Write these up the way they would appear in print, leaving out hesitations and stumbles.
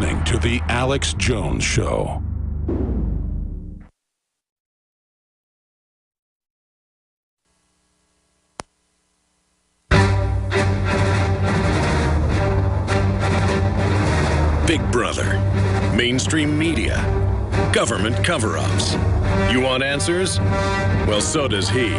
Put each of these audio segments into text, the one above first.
listening to The Alex Jones Show. Big Brother, mainstream media, government cover-ups. You want answers? Well, so does he.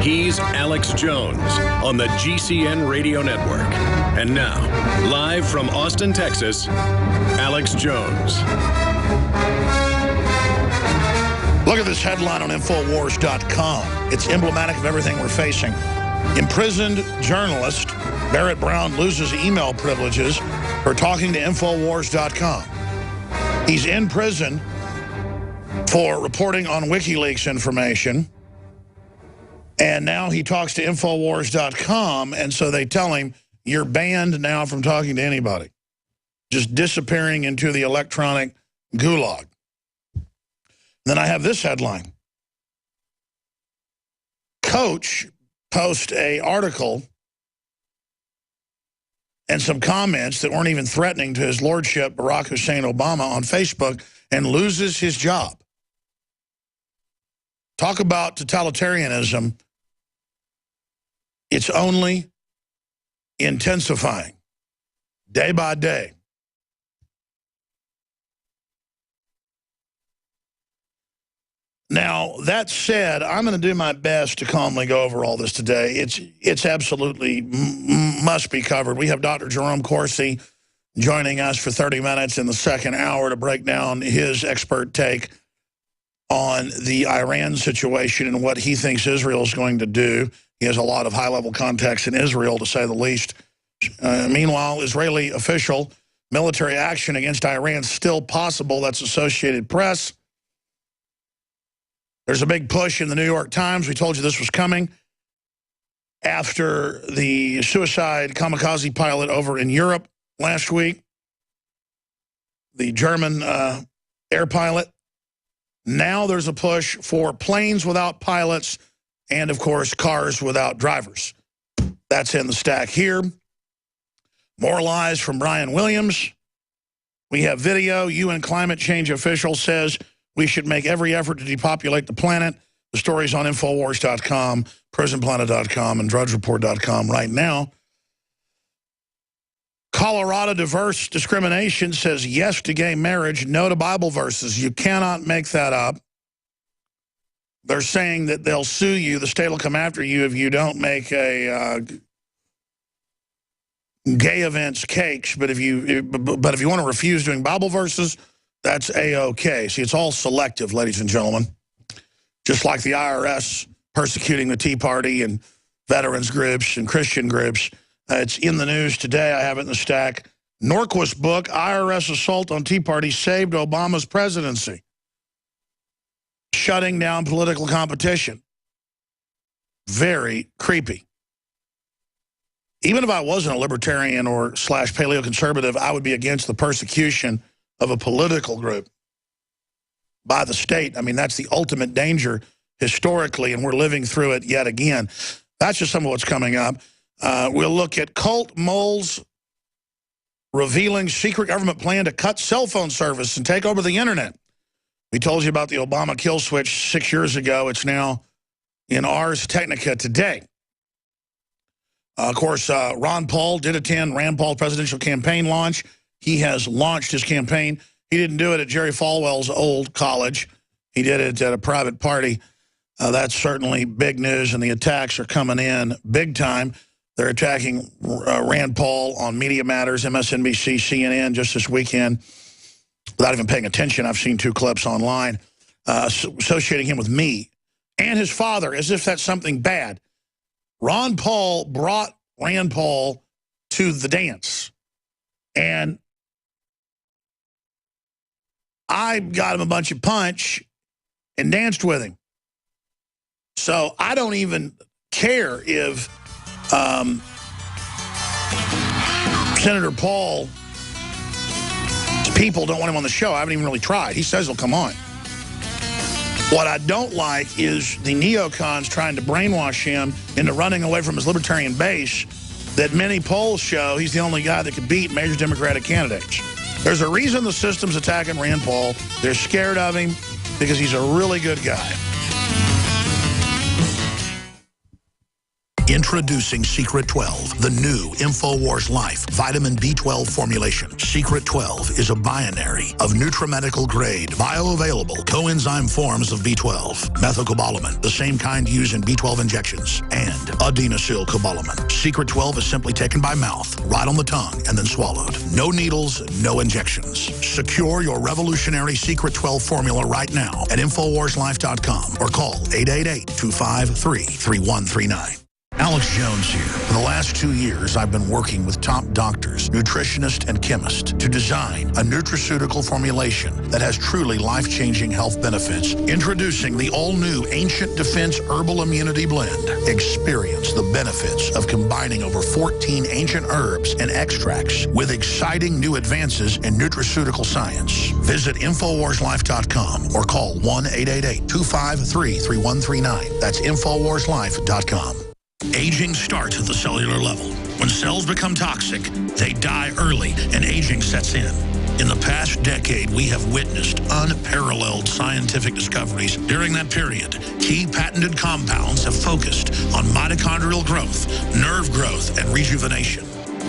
He's Alex Jones on the GCN Radio Network. And now, live from Austin, Texas, Alex Jones. Look at this headline on Infowars.com. It's emblematic of everything we're facing. Imprisoned journalist Barrett Brown loses email privileges for talking to Infowars.com. He's in prison for reporting on WikiLeaks information, and now he talks to Infowars.com, and so they tell him, you're banned now from talking to anybody. Just disappearing into the electronic gulag. Then I have this headline. Coach posts an article and some comments that weren't even threatening to his lordship, Barack Hussein Obama, on Facebook, and loses his job. Talk about totalitarianism. It's only intensifying day by day. Now, that said, I'm going to do my best to calmly go over all this today. It's absolutely must be covered. We have Dr. Jerome Corsi joining us for 30 minutes in the second hour to break down his expert take on the Iran situation and what he thinks Israel is going to do. He has a lot of high-level contacts in Israel, to say the least. Meanwhile, Israeli official military action against Iran still possible. That's Associated Press. There's a big push in the New York Times. We told you this was coming after the suicide kamikaze pilot over in Europe last week, the German air pilot. Now there's a push for planes without pilots and, of course, cars without drivers. That's in the stack here. More lies from Brian Williams. We have video. UN climate change official says we should make every effort to depopulate the planet. The story's on Infowars.com, PrisonPlanet.com, and DrudgeReport.com right now. Colorado Diverse Discrimination says yes to gay marriage, no to Bible verses. You cannot make that up. They're saying that they'll sue you. The state will come after you if you don't make a gay events cakes. But if you want to refuse doing Bible verses, that's A-OK. See, it's all selective, ladies and gentlemen. Just like the IRS persecuting the Tea Party and veterans groups and Christian groups. It's in the news today. I have it in the stack. Norquist book, IRS assault on Tea Party saved Obama's presidency. Shutting down political competition. Very creepy. Even if I wasn't a libertarian or slash paleoconservative, I would be against the persecution of a political group by the state. I mean, that's the ultimate danger historically, and we're living through it yet again. That's just some of what's coming up. We'll look at cult moles revealing secret government plan to cut cell phone service and take over the internet. We told you about the Obama kill switch 6 years ago. It's now in Ars Technica today. Of course, Ron Paul did attend Rand Paul's presidential campaign launch. He has launched his campaign. He didn't do it at Jerry Falwell's old college. He did it at a private party. That's certainly big news, and the attacks are coming in big time. They're attacking Rand Paul on Media Matters, MSNBC, CNN just this weekend. Without even paying attention, I've seen 2 clips online associating him with me and his father as if that's something bad. Ron Paul brought Rand Paul to the dance. And I got him a bunch of punch and danced with him. So I don't even care if Senator Paul's people don't want him on the show. I haven't even really tried. He says he'll come on. What I don't like is the neocons trying to brainwash him into running away from his libertarian base that many polls show he's the only guy that could beat major Democratic candidates. There's a reason the system's attacking Rand Paul. They're scared of him because he's a really good guy. Introducing Secret 12, the new InfoWars Life vitamin B12 formulation. Secret 12 is a binary of nutramedical grade, bioavailable coenzyme forms of B12, methylcobalamin, the same kind used in B12 injections, and adenosylcobalamin. Secret 12 is simply taken by mouth, right on the tongue, and then swallowed. No needles, no injections. Secure your revolutionary Secret 12 formula right now at InfoWarsLife.com or call 888-253-3139. Alex Jones here. For the last 2 years, I've been working with top doctors, nutritionists, and chemists to design a nutraceutical formulation that has truly life-changing health benefits. Introducing the all-new Ancient Defense Herbal Immunity Blend. Experience the benefits of combining over 14 ancient herbs and extracts with exciting new advances in nutraceutical science. Visit InfoWarsLife.com or call 1-888-253-3139. That's InfoWarsLife.com. Aging starts at the cellular level. When cells become toxic, they die early and aging sets in. In the past decade, we have witnessed unparalleled scientific discoveries. During that period, key patented compounds have focused on mitochondrial growth, nerve growth, and rejuvenation.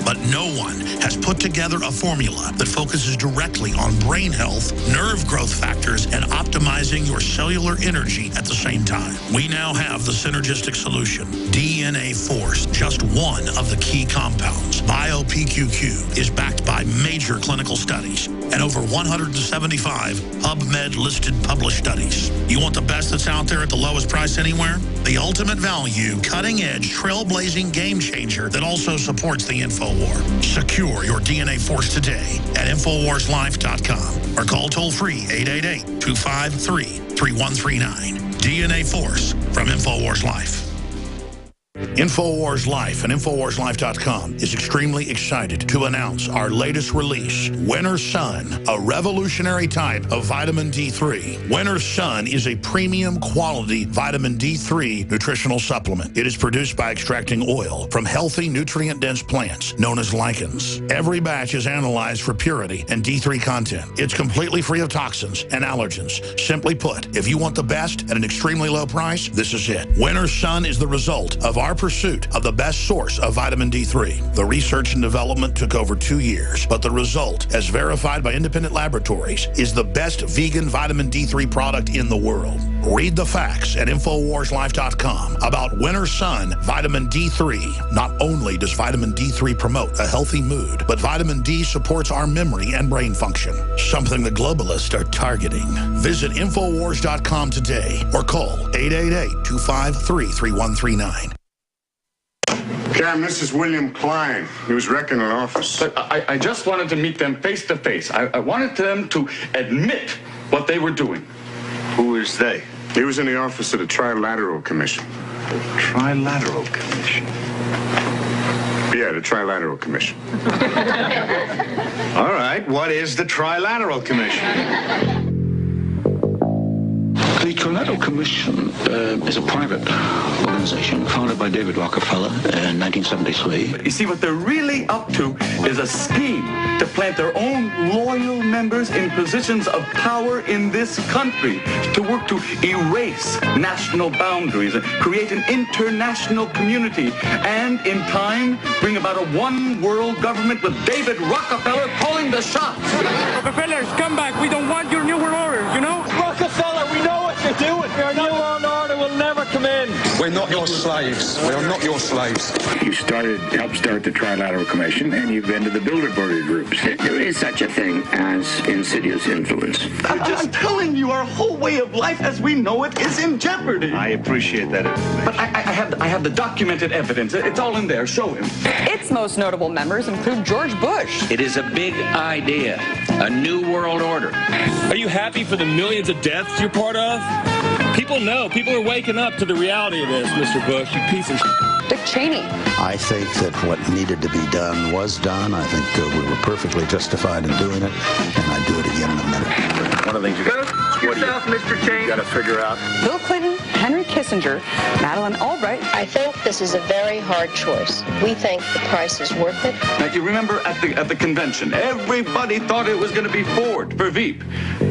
But no one has put together a formula that focuses directly on brain health, nerve growth factors, and optimizing your cellular energy at the same time. We now have the synergistic solution, DNA Force, just one of the key compounds. BioPQQ is backed by major clinical studies and over 175 PubMed-listed published studies. You want the best that's out there at the lowest price anywhere? The ultimate value, cutting-edge, trailblazing game changer that also supports the InfoWar. Secure your DNA Force today at InfoWarsLife.com or call toll-free 888-253-3139. DNA Force from InfoWars Life. InfoWars Life and InfoWarsLife.com is extremely excited to announce our latest release, Winter Sun, a revolutionary type of vitamin D3. Winter Sun is a premium quality vitamin D3 nutritional supplement. It is produced by extracting oil from healthy, nutrient-dense plants known as lichens. Every batch is analyzed for purity and D3 content. It's completely free of toxins and allergens. Simply put, if you want the best at an extremely low price, this is it. Winter Sun is the result of our pursuit of the best source of vitamin D3. The research and development took over 2 years, but the result, as verified by independent laboratories, is the best vegan vitamin D3 product in the world. Read the facts at InfoWarsLife.com about Winter Sun Vitamin D3. Not only does vitamin D3 promote a healthy mood, but vitamin D supports our memory and brain function, something the globalists are targeting. Visit InfoWars.com today or call 888-253-3139. Cam, this is William Klein. He was wrecking an office. But I just wanted to meet them face to face. I wanted them to admit what they were doing. Who is they? He was in the office of the Trilateral Commission. Trilateral Commission? Yeah, the Trilateral Commission. All right, what is the Trilateral Commission? The Trilateral Commission is a private organization founded by David Rockefeller in 1973. You see, what they're really up to is a scheme to plant their own loyal members in positions of power in this country, to work to erase national boundaries and create an international community, and in time bring about a one-world government with David Rockefeller calling the shots. Rockefeller, come back. We don't want your New World Order, you know? Rockefeller, we know what you're doing. Your New World Order will never come in. We're not your slaves. We are not your slaves. You helped start the Trilateral Commission, and you've been to the Bilderberger groups. There is such a thing as insidious influence. I'm telling you, our whole way of life as we know it is in jeopardy. I appreciate that information. But I have the documented evidence. It's all in there. Show him. Its most notable members include George Bush. It is a big idea, a new world order. Are you happy for the millions of deaths you're part of? People know. People are waking up to the reality of this, Mr. Bush, you piece of shit. Dick Cheney. I think that what needed to be done was done. I think we were perfectly justified in doing it, and I'd do it again in a minute. One of the things Mr. Cheney. you got to figure out. Bill Clinton, Henry Kissinger, Madeleine Albright. I think this is a very hard choice. We think the price is worth it. Now, you remember at the convention, everybody thought it was going to be Ford for Veep.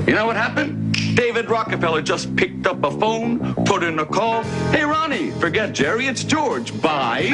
You know what happened? David Rockefeller just picked up a phone, put in a call. Hey, Ronnie, forget Jerry, it's George. Bye.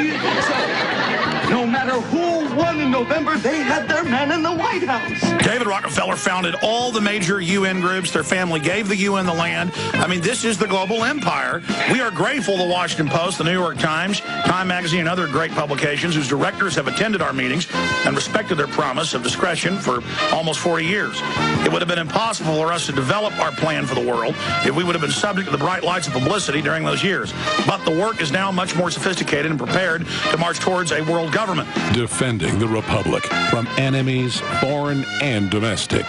So, no matter who won in November, they had their man in the White House. David Rockefeller founded all the major UN groups. Their family gave the UN the land. I mean, this is the global empire. We are grateful the Washington Post, the New York Times, Time Magazine, and other great publications whose directors have attended our meetings and respected their promise of discretion for almost 40 years. It would have been impossible for us to develop our plan for the world if we would have been subject to the bright lights of publicity during those years. But the work is now much more sophisticated and prepared to march towards a world government. Defending the Republic from enemies, foreign and domestic.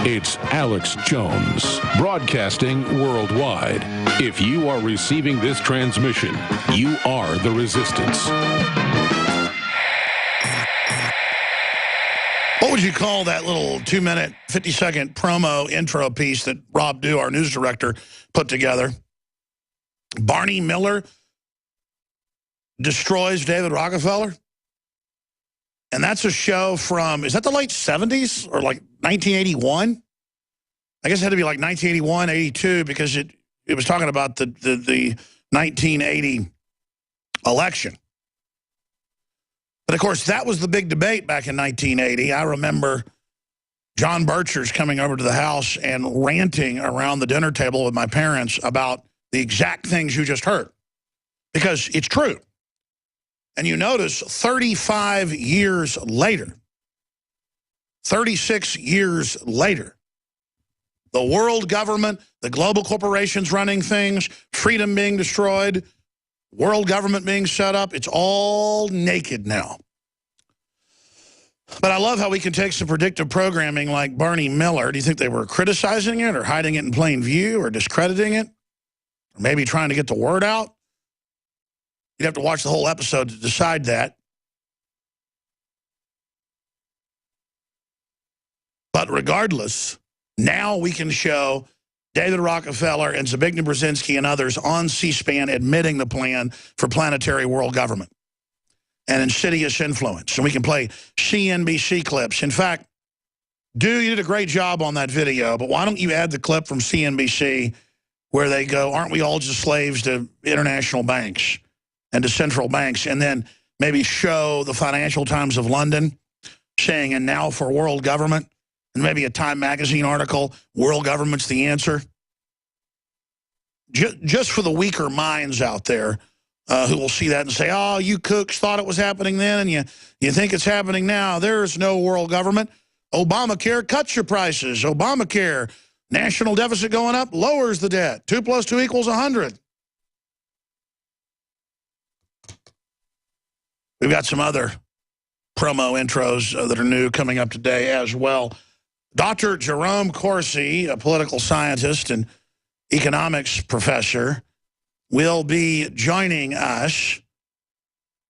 It's Alex Jones, broadcasting worldwide. If you are receiving this transmission, you are the resistance. What would you call that little 2-minute, 50-second promo intro piece that Rob Dew, our news director, put together? Barney Miller destroys David Rockefeller? And that's a show from, is that the late 70s or like 1981? I guess it had to be like 1981, 82, because it was talking about the 1980 election. But, of course, that was the big debate back in 1980. I remember John Birchers coming over to the house and ranting around the dinner table with my parents about the exact things you just heard. Because it's true. And you notice 35 years later, 36 years later, the world government, the global corporations running things, freedom being destroyed, world government being set up, it's all naked now. But I love how we can take some predictive programming like Barney Miller. Do you think they were criticizing it or hiding it in plain view or discrediting it? Or maybe trying to get the word out? You'd have to watch the whole episode to decide that. But regardless, now we can show David Rockefeller and Zbigniew Brzezinski and others on C-SPAN admitting the plan for planetary world government and insidious influence. And we can play CNBC clips. In fact, Dew, you did a great job on that video, but why don't you add the clip from CNBC where they go, aren't we all just slaves to international banks and to central banks, and then maybe show the Financial Times of London saying, and now for world government, and maybe a Time Magazine article, world government's the answer. Just for the weaker minds out there who will see that and say, oh, you kooks thought it was happening then, and you think it's happening now. There's no world government. Obamacare cuts your prices. Obamacare, national deficit going up, lowers the debt. 2 + 2 = 100. We've got some other promo intros that are new coming up today as well. Dr. Jerome Corsi, a political scientist and economics professor, will be joining us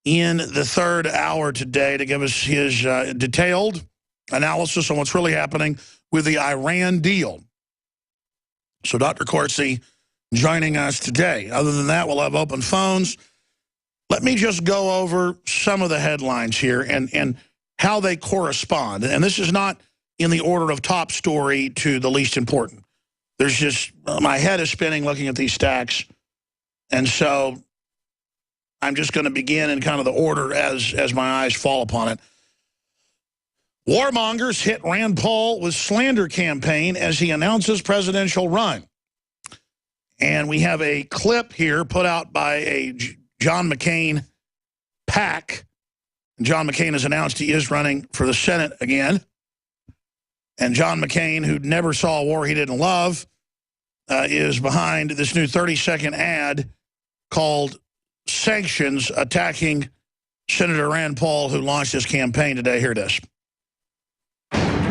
in the third hour today to give us his detailed analysis on what's really happening with the Iran deal. So Dr. Corsi joining us today. Other than that, we'll have open phones. Let me just go over some of the headlines here and how they correspond. And this is not in the order of top story to the least important. There's just, my head is spinning looking at these stacks. And so I'm just going to begin in kind of the order as my eyes fall upon it. Warmongers hit Rand Paul with slander campaign as he announces presidential run. And we have a clip here put out by a John McCain PAC. John McCain has announced he is running for the Senate again. And John McCain, who never saw a war he didn't love, is behind this new 30-second ad called Sanctions, attacking Senator Rand Paul, who launched his campaign today. Here it is.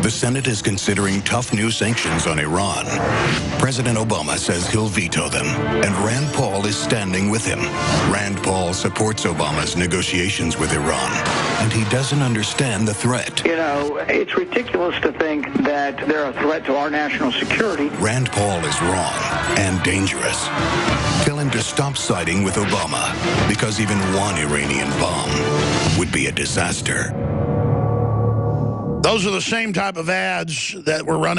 The Senate is considering tough new sanctions on Iran. President Obama says he'll veto them, and Rand Paul is standing with him. Rand Paul supports Obama's negotiations with Iran, and he doesn't understand the threat. You know, it's ridiculous to think that they're a threat to our national security. Rand Paul is wrong and dangerous. Tell him to stop siding with Obama, because even one Iranian bomb would be a disaster. Those are the same type of ads that were running